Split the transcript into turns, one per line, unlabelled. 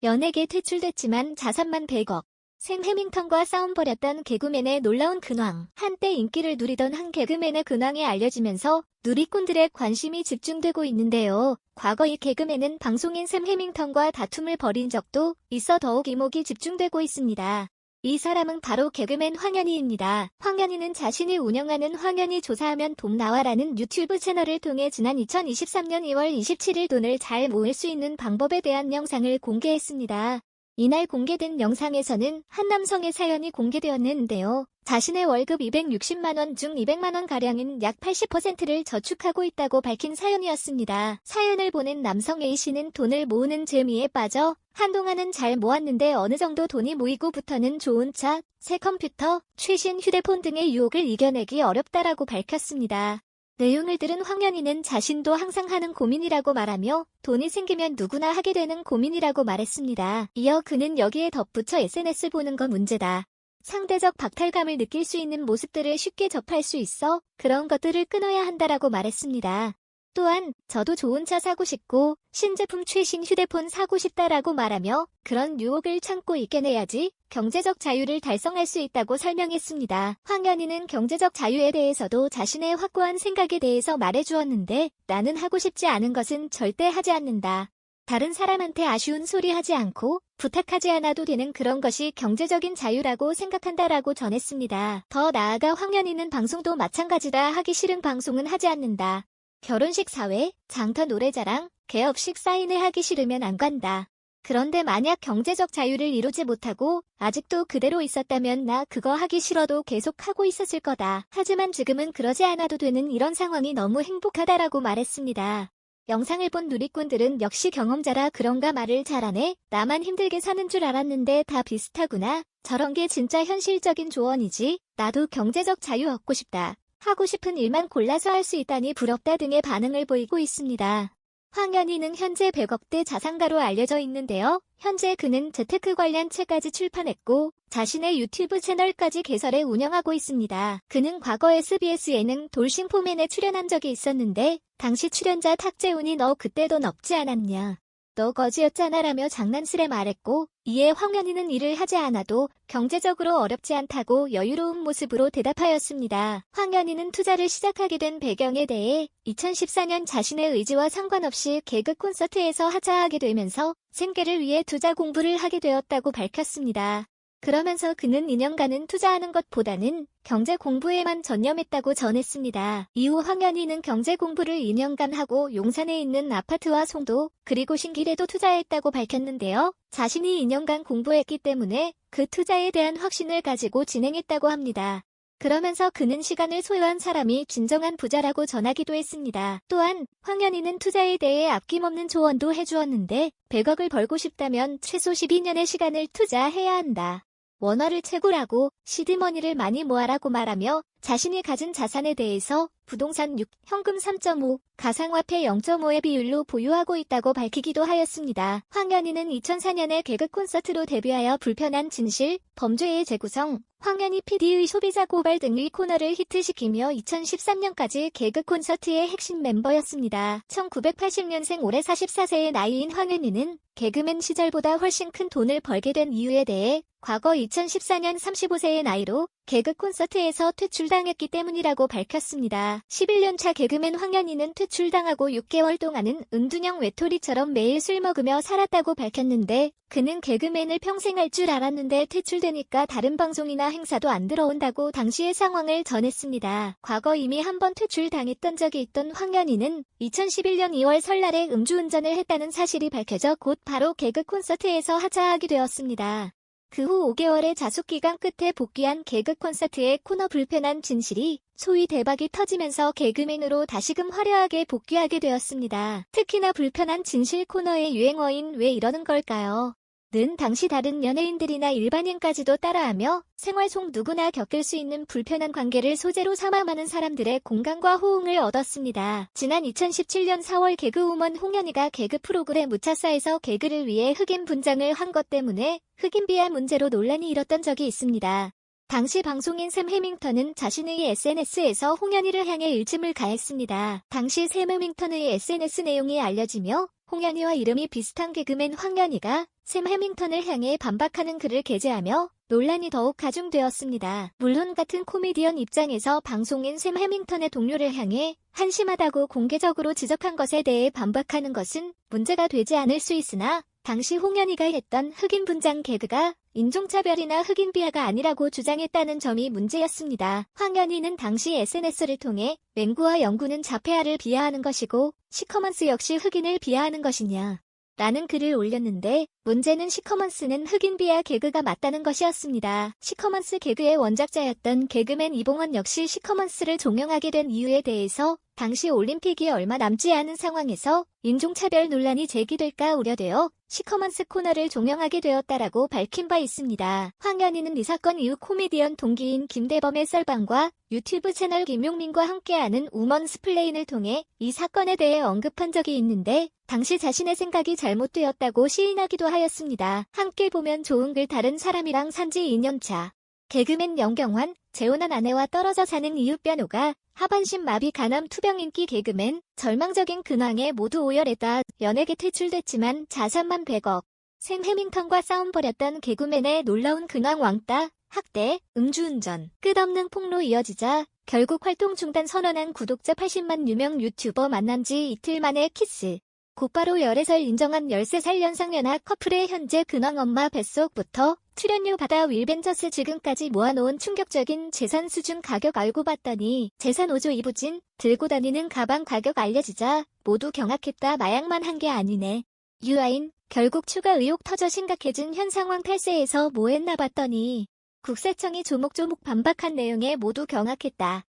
연예계 퇴출됐지만 자산만 100억. 샘 해밍턴과 싸움 벌였던 개그맨의 놀라운 근황. 한때 인기를 누리던 한 개그맨의 근황이 알려지면서 누리꾼들의 관심이 집중되고 있는데요. 과거 이 개그맨은 방송인 샘 해밍턴과 다툼을 벌인 적도 있어 더욱 이목이 집중되고 있습니다. 이 사람은 바로 개그맨 황현희입니다. 황현희는 자신이 운영하는 황현희 조사하면 돈 나와라는 유튜브 채널을 통해 지난 2023년 2월 27일 돈을 잘 모을 수 있는 방법에 대한 영상을 공개했습니다. 이날 공개된 영상에서는 한 남성의 사연이 공개되었는데요. 자신의 월급 260만원 중 200만원가량인 약 80%를 저축하고 있다고 밝힌 사연이었습니다. 사연을 보낸 남성 A씨는 돈을 모으는 재미에 빠져 한동안은 잘 모았는데 어느 정도 돈이 모이고부터는 좋은 차, 새 컴퓨터, 최신 휴대폰 등의 유혹을 이겨내기 어렵다라고 밝혔습니다. 내용을 들은 황현희는 자신도 항상 하는 고민이라고 말하며 돈이 생기면 누구나 하게 되는 고민이라고 말했습니다. 이어 그는 여기에 덧붙여 SNS 보는 건 문제다. 상대적 박탈감을 느낄 수 있는 모습들을 쉽게 접할 수 있어 그런 것들을 끊어야 한다라고 말했습니다. 또한 저도 좋은 차 사고 싶고 신제품 최신 휴대폰 사고 싶다라고 말하며 그런 유혹을 참고 이겨내야지 경제적 자유를 달성할 수 있다고 설명했습니다. 황현희는 경제적 자유에 대해서도 자신의 확고한 생각에 대해서 말해주었는데 나는 하고 싶지 않은 것은 절대 하지 않는다. 다른 사람한테 아쉬운 소리 하지 않고 부탁하지 않아도 되는 그런 것이 경제적인 자유라고 생각한다라고 전했습니다. 더 나아가 황현희는 방송도 마찬가지다. 하기 싫은 방송은 하지 않는다. 결혼식 사회, 장터 노래자랑, 개업식 사인회 하기 싫으면 안 간다. 그런데 만약 경제적 자유를 이루지 못하고 아직도 그대로 있었다면 나 그거 하기 싫어도 계속 하고 있었을 거다. 하지만 지금은 그러지 않아도 되는 이런 상황이 너무 행복하다라고 말했습니다. 영상을 본 누리꾼들은 역시 경험자라 그런가 말을 잘하네. 나만 힘들게 사는 줄 알았는데 다 비슷하구나. 저런 게 진짜 현실적인 조언이지. 나도 경제적 자유 얻고 싶다. 하고 싶은 일만 골라서 할 수 있다니 부럽다 등의 반응을 보이고 있습니다. 황현희는 현재 100억대 자산가로 알려져 있는데요. 현재 그는 재테크 관련 책까지 출판했고 자신의 유튜브 채널까지 개설해 운영하고 있습니다. 그는 과거 SBS 예능 돌싱포맨에 출연한 적이 있었는데 당시 출연자 탁재훈이 너 그때 돈 없지 않았냐. 너 거지였잖아 라며 장난스레 말했고 이에 황현희는 일을 하지 않아도 경제적으로 어렵지 않다고 여유로운 모습으로 대답하였습니다. 황현희는 투자를 시작하게 된 배경에 대해 2014년 자신의 의지와 상관없이 개그 콘서트에서 하차하게 되면서 생계를 위해 투자 공부를 하게 되었다고 밝혔습니다. 그러면서 그는 2년간은 투자하는 것보다는 경제 공부에만 전념했다고 전했습니다. 이후 황현희는 경제 공부를 2년간 하고 용산에 있는 아파트와 송도 그리고 신길에도 투자했다고 밝혔는데요. 자신이 2년간 공부했기 때문에 그 투자에 대한 확신을 가지고 진행했다고 합니다. 그러면서 그는 시간을 소유한 사람이 진정한 부자라고 전하기도 했습니다. 또한 황현희는 투자에 대해 아낌없는 조언도 해주었는데 100억을 벌고 싶다면 최소 12년의 시간을 투자해야 한다. 원화를 채굴하고 시드머니를 많이 모아라고 말하며 자신이 가진 자산에 대해서 부동산 6, 현금 3.5, 가상화폐 0.5의 비율로 보유하고 있다고 밝히기도 하였습니다. 황현희는 2004년에 개그 콘서트로 데뷔하여 불편한 진실, 범죄의 재구성, 황현희 PD의 소비자 고발 등의 코너를 히트시키며 2013년까지 개그 콘서트의 핵심 멤버였습니다. 1980년생 올해 44세의 나이인 황현희는 개그맨 시절보다 훨씬 큰 돈을 벌게 된 이유에 대해 과거 2014년 35세의 나이로 개그 콘서트에서 퇴출당했기 때문이라고 밝혔습니다. 11년차 개그맨 황현희는 퇴출당하고 6개월 동안은 은둔형 외톨이처럼 매일 술 먹으며 살았다고 밝혔는데 그는 개그맨을 평생 할 줄 알았는데 퇴출되니까 다른 방송이나 행사도 안 들어온다고 당시의 상황을 전했습니다. 과거 이미 한 번 퇴출당했던 적이 있던 황현희는 2011년 2월 설날에 음주운전을 했다는 사실이 밝혀져 곧 바로 개그 콘서트에서 하차하게 되었습니다. 그 후 5개월의 자숙기간 끝에 복귀한 개그 콘서트의 코너 불편한 진실이 소위 대박이 터지면서 개그맨으로 다시금 화려하게 복귀하게 되었습니다. 특히나 불편한 진실 코너의 유행어인 왜 이러는 걸까요? 는 당시 다른 연예인들이나 일반인까지도 따라하며 생활 속 누구나 겪을 수 있는 불편한 관계를 소재로 삼아 많은 사람들의 공감과 호응을 얻었습니다. 지난 2017년 4월 개그우먼 홍현희가 개그 프로그램 무차사에서 개그를 위해 흑인 분장을 한 것 때문에 흑인 비하 문제로 논란이 일었던 적이 있습니다. 당시 방송인 샘 해밍턴은 자신의 SNS에서 홍현희를 향해 일침을 가했습니다. 당시 샘 해밍턴의 SNS 내용이 알려지며 홍현희와 이름이 비슷한 개그맨 황현희가 샘 해밍턴을 향해 반박하는 글을 게재하며 논란이 더욱 가중되었습니다. 물론 같은 코미디언 입장에서 방송인 샘 해밍턴의 동료를 향해 한심하다고 공개적으로 지적한 것에 대해 반박하는 것은 문제가 되지 않을 수 있으나 당시 홍현희가 했던 흑인 분장 개그가 인종차별이나 흑인 비하가 아니라고 주장했다는 점이 문제였습니다. 황현희는 당시 SNS를 통해 맹구와 영구는 자폐아를 비하하는 것이고 시커먼스 역시 흑인을 비하하는 것이냐 라는 글을 올렸는데 문제는 시커먼스는 흑인 비하 개그가 맞다는 것이었습니다. 시커먼스 개그의 원작자였던 개그맨 이봉원 역시 시커먼스를 종영하게 된 이유에 대해서 당시 올림픽이 얼마 남지 않은 상황에서 인종차별 논란이 제기될까 우려되어 시커먼스 코너를 종영하게 되었다라고 밝힌 바 있습니다. 황현희는 이 사건 이후 코미디언 동기인 김대범의 썰방과 유튜브 채널 김용민과 함께하는 우먼 스플레인을 통해 이 사건에 대해 언급한 적이 있는데 당시 자신의 생각이 잘못되었다고 시인하기도 하였습니다. 함께 보면 좋은 글 다른 사람이랑 산지 2년차. 개그맨 영경환, 재혼한 아내와 떨어져 사는 이웃 변호가 하반신 마비 간암 투병 인기 개그맨, 절망적인 근황에 모두 오열했다. 연예계 퇴출됐지만 자산만 100억. 샘 해밍턴과 싸움 벌였던 개그맨의 놀라운 근황 왕따, 학대, 음주운전, 끝없는 폭로 이어지자 결국 활동 중단 선언한 구독자 80만 유명 유튜버 만난 지 이틀 만에 키스. 곧바로 10살 인정한 13살 연상연하 커플의 현재 근황 엄마 뱃속부터 출연료 받아 윌벤저스 지금까지 모아놓은 충격적인 재산 수준 가격 알고 봤더니 재산 5조 이부진, 들고 다니는 가방 가격 알려지자 모두 경악했다. 마약만 한 게 아니네. 유아인, 결국 추가 의혹 터져 심각해진 현 상황 탈세에서 뭐 했나 봤더니 국세청이 조목조목 반박한 내용에 모두 경악했다.